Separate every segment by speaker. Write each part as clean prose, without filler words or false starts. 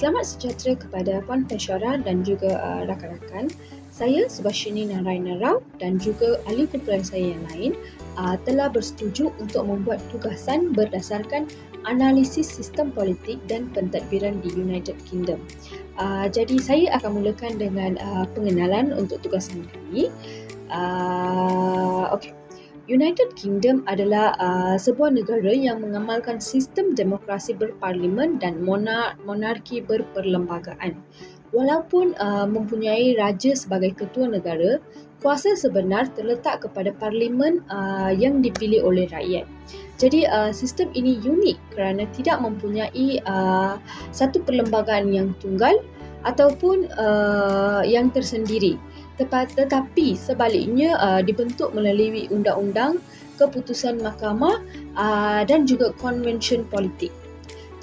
Speaker 1: Selamat sejahtera kepada Puan Pensyarah dan juga rakan-rakan. Saya Subashini Narayana Rao dan juga ahli kumpulan saya yang lain telah bersetuju untuk membuat tugasan berdasarkan analisis sistem politik dan pentadbiran di United Kingdom. Jadi saya akan mulakan dengan pengenalan untuk tugasan kami. Okey. United Kingdom adalah sebuah negara yang mengamalkan sistem demokrasi berparlimen dan monarki berperlembagaan. Walaupun mempunyai raja sebagai ketua negara, kuasa sebenar terletak kepada parlimen yang dipilih oleh rakyat. Jadi sistem ini unik kerana tidak mempunyai satu perlembagaan yang tunggal ataupun yang tersendiri. Tetapi sebaliknya dibentuk melalui undang-undang, keputusan mahkamah dan juga konvensyen politik.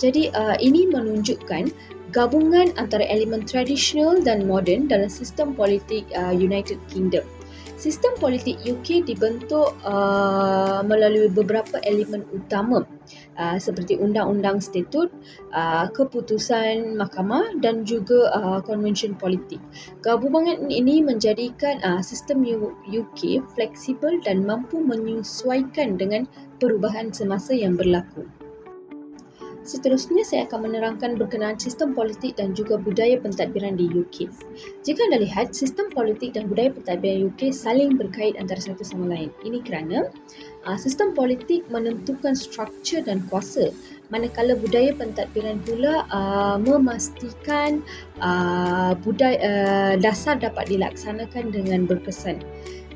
Speaker 1: Jadi ini menunjukkan gabungan antara elemen tradisional dan moden dalam sistem politik United Kingdom. Sistem politik UK dibentuk melalui beberapa elemen utama seperti undang-undang statut, keputusan mahkamah dan juga konvensyen politik. Gabungan ini menjadikan sistem UK fleksibel dan mampu menyesuaikan dengan perubahan semasa yang berlaku. Seterusnya saya akan menerangkan berkenaan sistem politik dan juga budaya pentadbiran di UK. Jika anda lihat, sistem politik dan budaya pentadbiran UK saling berkait antara satu sama lain. Ini kerana sistem politik menentukan struktur dan kuasa, manakala budaya pentadbiran pula memastikan dasar dapat dilaksanakan dengan berkesan.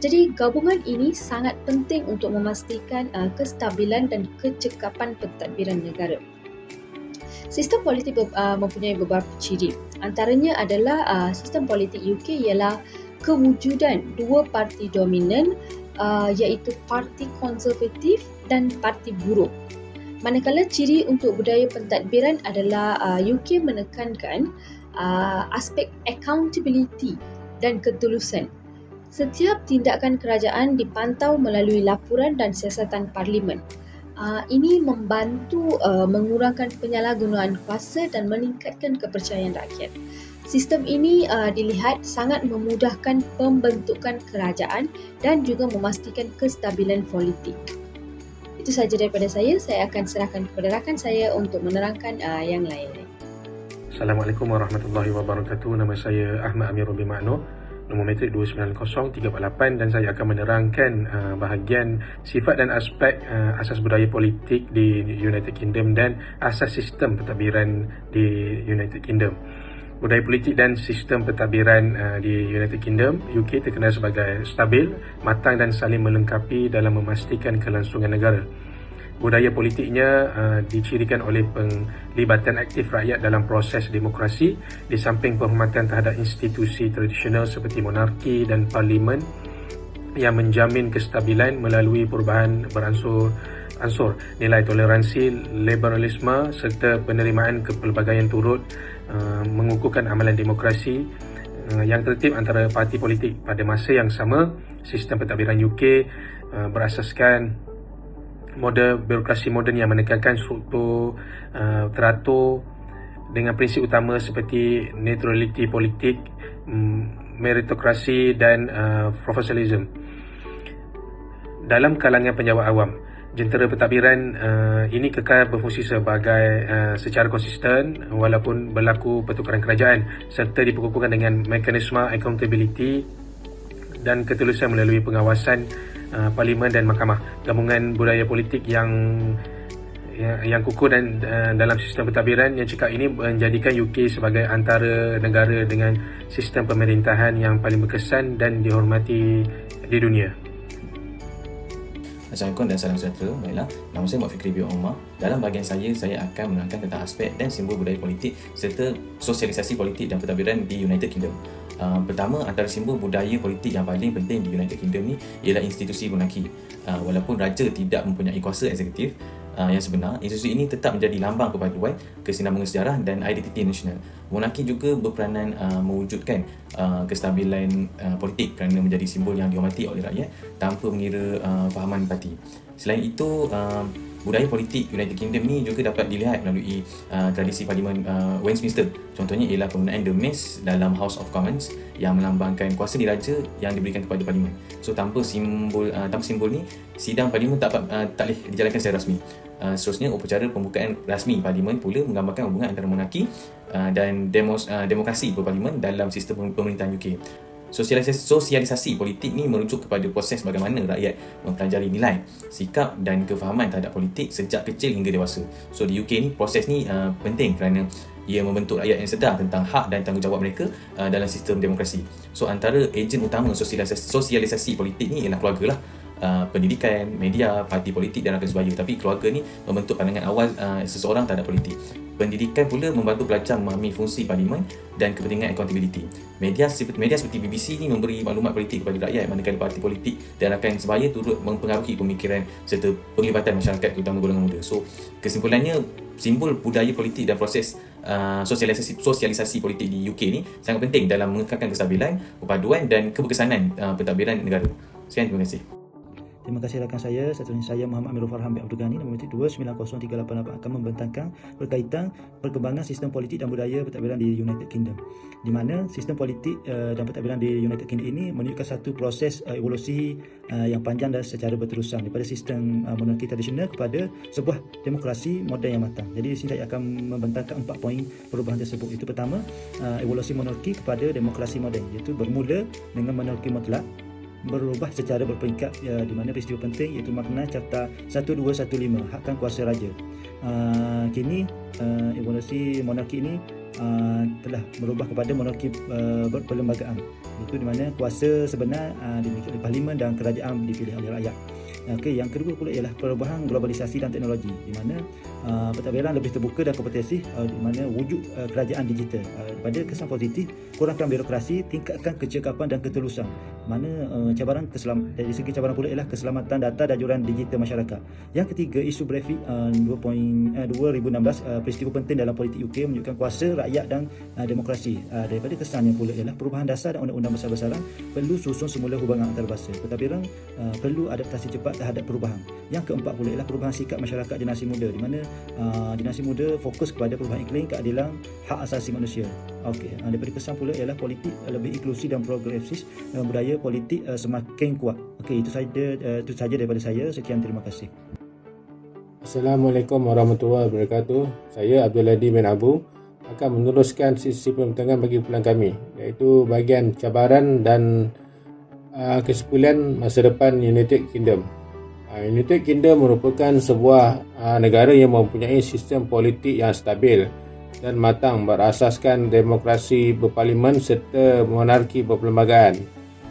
Speaker 1: Jadi gabungan ini sangat penting untuk memastikan kestabilan dan kecekapan pentadbiran negara. Sistem politik mempunyai beberapa ciri. Antaranya adalah sistem politik UK ialah kewujudan dua parti dominan iaitu Parti Konservatif dan Parti Buruh. Manakala ciri untuk budaya pentadbiran adalah UK menekankan aspek accountability dan ketulusan. Setiap tindakan kerajaan dipantau melalui laporan dan siasatan parlimen. Ini membantu mengurangkan penyalahgunaan kuasa dan meningkatkan kepercayaan rakyat. Sistem ini dilihat sangat memudahkan pembentukan kerajaan dan juga memastikan kestabilan politik. Itu sahaja daripada saya. Saya akan serahkan kepada rakan saya untuk menerangkan yang lain-lain.
Speaker 2: Assalamualaikum warahmatullahi wabarakatuh. Nama saya Ahmad Amirul bin Ma'no, nombor metrik 290348, dan saya akan menerangkan bahagian sifat dan aspek asas budaya politik di United Kingdom dan asas sistem pentadbiran di United Kingdom. Budaya politik dan sistem pentadbiran di United Kingdom, UK, terkenal sebagai stabil, matang dan saling melengkapi dalam memastikan kelangsungan negara. Budaya politiknya dicirikan oleh penglibatan aktif rakyat dalam proses demokrasi di samping penghormatan terhadap institusi tradisional seperti monarki dan parlimen yang menjamin kestabilan melalui perubahan beransur-ansur, nilai toleransi, liberalisme serta penerimaan kepelbagaian turut mengukuhkan amalan demokrasi yang tertib antara parti politik. Pada masa yang sama, sistem pentadbiran UK berasaskan model birokrasi moden yang menekankan struktur teratur dengan prinsip utama seperti neutraliti politik, meritokrasi dan profesionalism. Dalam kalangan penjawat awam, jentera pentadbiran ini kekal berfungsi secara konsisten walaupun berlaku pertukaran kerajaan, serta diperkukuhkan dengan mekanisme accountability dan ketulusan melalui pengawasan parlimen dan mahkamah. Gabungan budaya politik yang kukuh dan dalam sistem pentadbiran yang cekap ini menjadikan UK sebagai antara negara dengan sistem pemerintahan yang paling berkesan dan dihormati di dunia.
Speaker 3: Assalamualaikum dan salam sejahtera. Baiklah, nama saya Muhammad Fikri bin Omar. Dalam bahagian saya akan menerangkan tentang aspek dan simbol budaya politik serta sosialisasi politik dan pentadbiran di United Kingdom. Pertama, antara simbol budaya politik yang paling penting di United Kingdom ni ialah institusi monarki. Walaupun raja tidak mempunyai kuasa eksekutif yang sebenar, institusi ini tetap menjadi lambang kepaduan, kesinambungan sejarah dan identiti nasional. Monarki juga berperanan mewujudkan kestabilan politik kerana menjadi simbol yang dihormati oleh rakyat tanpa mengira fahaman parti. Selain itu, budaya politik United Kingdom ni juga dapat dilihat melalui tradisi Parlimen Westminster. Contohnya ialah penggunaan The Mace dalam House of Commons yang melambangkan kuasa diraja yang diberikan kepada Parlimen. So tanpa simbol ni, sidang Parlimen tak boleh dijalankan secara rasmi. Seterusnya, upacara pembukaan rasmi Parlimen pula menggambarkan hubungan antara monarki dan demokrasi berparlimen dalam sistem pemerintahan UK. Sosialisasi politik ni merujuk kepada proses bagaimana rakyat mempelajari nilai, sikap dan kefahaman terhadap politik sejak kecil hingga dewasa. So di UK ni, proses ni penting kerana ia membentuk rakyat yang sedar tentang hak dan tanggungjawab mereka dalam sistem demokrasi. So antara ejen utama sosialisasi politik ni ialah keluarga lah. Pendidikan, media, parti politik dan rakan sebaya. Tapi keluarga ni membentuk pandangan awal seseorang terhadap politik. Pendidikan pula membantu pelajar memahami fungsi parlimen dan kepentingan accountability. Media seperti BBC ni memberi maklumat politik kepada rakyat, manakala parti politik dan rakan sebaya turut mempengaruhi pemikiran serta penglibatan masyarakat, terutama golongan muda. So kesimpulannya, simbol budaya politik dan proses sosialisasi politik di UK ni sangat penting dalam mengekalkan kestabilan, perpaduan dan keberkesanan pentadbiran negara. Sekian, terima kasih.
Speaker 4: Terima kasih rakan saya. Seterusnya saya Muhammad Amirul Farhan bin Abdul Ghani, nombor metrik 290388 akan membentangkan berkaitan perkembangan sistem politik dan budaya pentadbiran di United Kingdom, di mana sistem politik dan pentadbiran di United Kingdom ini menunjukkan satu proses evolusi yang panjang dan secara berterusan daripada sistem monarki tradisional kepada sebuah demokrasi moden yang matang. Jadi di sini saya akan membentangkan 4 poin perubahan tersebut. Itu pertama, evolusi monarki kepada demokrasi moden, iaitu bermula dengan monarki mutlak, berubah secara berperingkat, di mana peristiwa penting iaitu makna Carta 1215, hakkan kuasa raja. Kini evolusi monarki ini telah berubah kepada monarki berperlembagaan, iaitu di mana kuasa sebenar dimiliki oleh parlimen dan kerajaan dipilih oleh rakyat. Okey, yang kedua pula ialah perubahan globalisasi dan teknologi, di mana pentadbiran lebih terbuka dan kompetitif, di mana wujud kerajaan digital. Pada kesan positif, kurangkan birokrasi, tingkatkan kecekapan dan ketulusan. Mana dari segi cabaran pula ialah keselamatan data dan juran digital masyarakat. Yang ketiga, isu Brexit 2016, peristiwa penting dalam politik UK menunjukkan kuasa rakyat dan demokrasi. Daripada kesannya pula ialah perubahan dasar dan undang-undang besar-besaran perlu susun semula hubungan antarabangsa. Pentadbiran perlu adaptasi cepat terhadap perubahan. Yang keempat pula ialah perubahan sikap masyarakat generasi muda, di mana generasi muda fokus kepada perubahan iklim, keadilan, hak asasi manusia. Okey, daripada kesan pula ialah politik lebih inklusif dan progresif, budaya politik semakin kuat. Okey, itu saja daripada saya. Sekian, terima kasih.
Speaker 5: Assalamualaikum warahmatullahi wabarakatuh. Saya Abdul Hadi bin Abu akan meneruskan sesi pembincangan bagi pulang kami, iaitu bahagian cabaran dan kesimpulan masa depan United Kingdom. United Kingdom merupakan sebuah negara yang mempunyai sistem politik yang stabil dan matang berasaskan demokrasi berparlimen serta monarki berperlembagaan.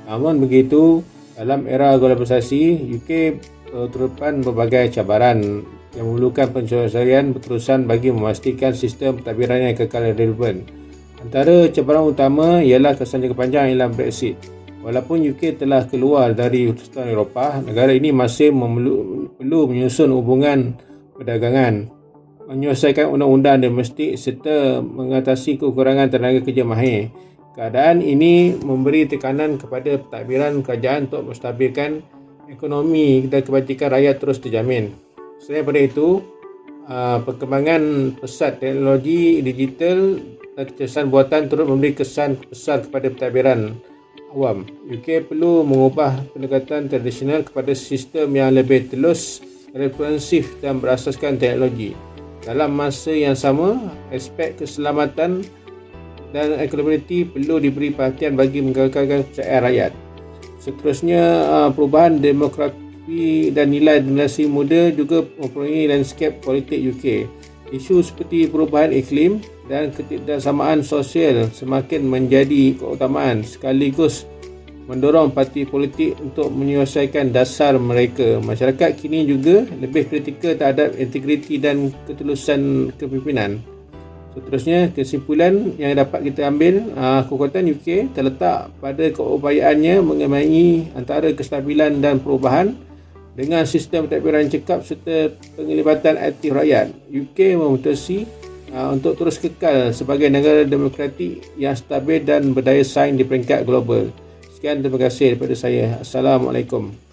Speaker 5: Namun begitu, dalam era globalisasi, UK terdepan berbagai cabaran yang memerlukan penyelesaian berterusan bagi memastikan sistem pentadbiran yang kekal relevan. Antara cabaran utama ialah kesan jangka panjang ialah Brexit. Walaupun UK telah keluar dari Persatuan Eropah, negara ini masih perlu menyusun hubungan perdagangan, menyelesaikan undang-undang domestik serta mengatasi kekurangan tenaga kerja mahir. Keadaan ini memberi tekanan kepada pentadbiran kerajaan untuk menstabilkan ekonomi dan kebajikan rakyat terus terjamin. Selain daripada itu, perkembangan pesat teknologi digital dan kecerdasan buatan turut memberi kesan besar kepada pentadbiran awam. UK perlu mengubah pendekatan tradisional kepada sistem yang lebih telus, responsif dan berasaskan teknologi. Dalam masa yang sama, aspek keselamatan dan accountability perlu diberi perhatian bagi mengekalkan kepercayaan rakyat. Seterusnya, perubahan demografi dan nilai generasi muda juga mempengaruhi landscape politik UK. Isu seperti perubahan iklim dan ketidaksamaan sosial semakin menjadi keutamaan, sekaligus mendorong parti politik untuk menyelesaikan dasar mereka. Masyarakat kini juga lebih kritikal terhadap integriti dan ketulusan kepimpinan. Seterusnya, kesimpulan yang dapat kita ambil, kekuatan UK terletak pada keupayaannya mengembangi antara kestabilan dan perubahan dengan sistem pentadbiran cekap serta penglibatan aktif rakyat. UK memutuskan untuk terus kekal sebagai negara demokratik yang stabil dan berdaya saing di peringkat global. Sekian, terima kasih daripada saya. Assalamualaikum.